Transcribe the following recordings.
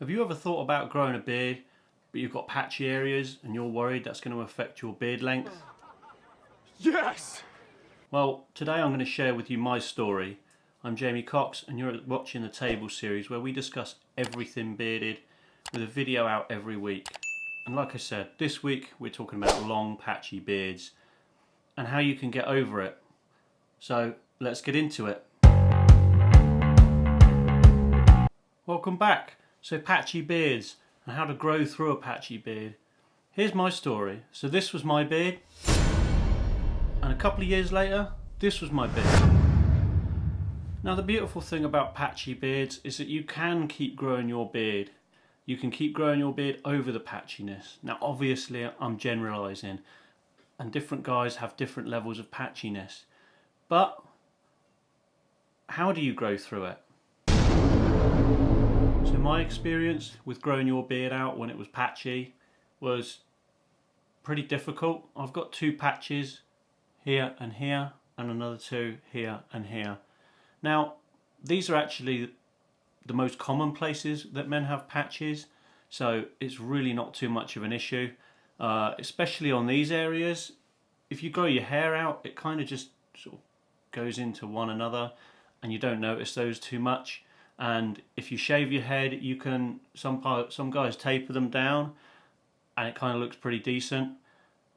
Have you ever thought about growing a beard, but you've got patchy areas and you're worried that's going to affect your beard length? Yes! Well, today I'm going to share with you my story. I'm Jamie Cox and you're watching the Table series where we discuss everything bearded with a video out every week. And like I said, this week we're talking about long patchy beards and how you can get over it. So let's get into it. Welcome back. So patchy beards and how to grow through a patchy beard. Here's my story. So this was my beard, and a couple of years later this was my beard. Now the beautiful thing about patchy beards is that you can keep growing your beard. You can keep growing your beard over the patchiness. Now obviously I'm generalising and different guys have different levels of patchiness, but how do you grow through it? So my experience with growing your beard out when it was patchy was pretty difficult. I've got two patches here and another two here and here. Now these are actually the most common places that men have patches, so it's really not too much of an issue, especially on these areas. If you grow your hair out, it kind of just sort of goes into one another and you don't notice those too much. And if you shave your head, you can, some guys taper them down and it kind of looks pretty decent.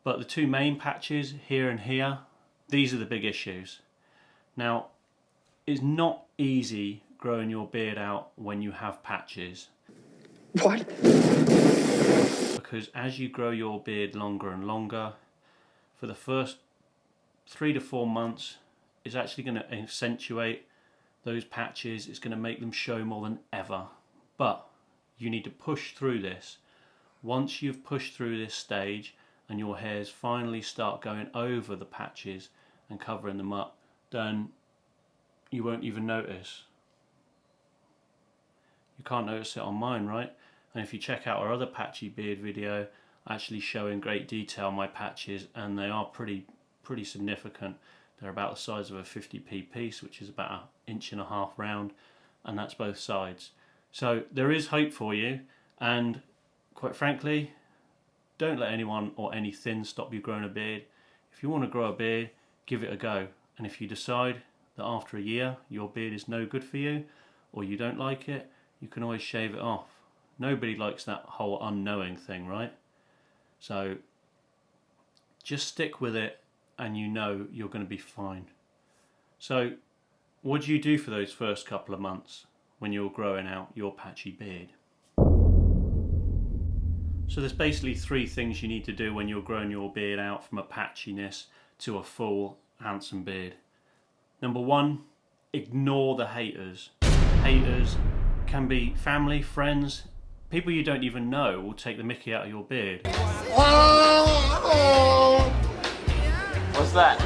But the two main patches here and here, these are the big issues. Now, it's not easy growing your beard out when you have patches. What? Because as you grow your beard longer and longer, for the first 3 to 4 months, it's actually going to accentuate those patches. It's going to make them show more than ever. But you need to push through this. Once you've pushed through this stage and your hairs finally start going over the patches and covering them up, then you won't even notice. You can't notice it on mine, right? And if you check out our other patchy beard video, I actually show in great detail my patches, and they are pretty significant. They're about the size of a 50p piece, which is about 1.5 inches round, and that's both sides. So there is hope for you, and quite frankly, don't let anyone or anything stop you growing a beard. If you want to grow a beard, give it a go. And if you decide that after a year your beard is no good for you, or you don't like it, you can always shave it off. Nobody likes that whole unknowing thing, right? So just stick with it and you know you're going to be fine. So what do you do for those first couple of months when you're growing out your patchy beard? So there's basically 3 things you need to do when you're growing your beard out from a patchiness to a full handsome beard. Number 1, ignore the haters. Haters can be family, friends, people you don't even know will take the mickey out of your beard. What's that?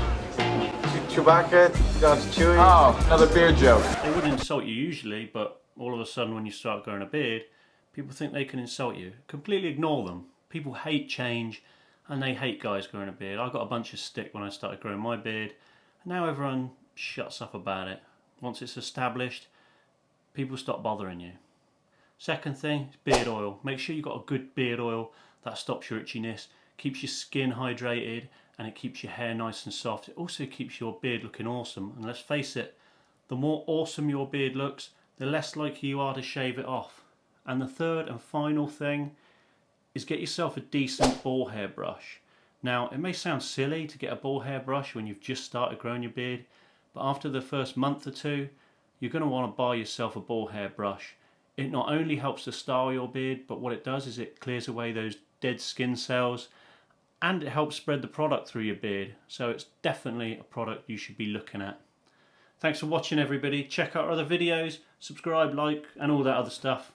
Chewbacca got chewy. Oh, another beard joke. They wouldn't insult you usually, but all of a sudden when you start growing a beard, people think they can insult you. Completely ignore them. People hate change and they hate guys growing a beard. I got a bunch of stick when I started growing my beard, and now everyone shuts up about it. Once it's established, people stop bothering you. Second thing is beard oil. Make sure you've got a good beard oil that stops your itchiness, keeps your skin hydrated, and it keeps your hair nice and soft. It also keeps your beard looking awesome. And let's face it, the more awesome your beard looks, the less likely you are to shave it off. And the third and final thing is get yourself a decent ball hair brush. Now, it may sound silly to get a ball hair brush when you've just started growing your beard, but after the first month or two, you're going to want to buy yourself a ball hair brush. It not only helps to style your beard, but what it does is it clears away those dead skin cells, and it helps spread the product through your beard. So it's definitely a product you should be looking at. Thanks for watching everybody. Check out our other videos, subscribe, like, and all that other stuff.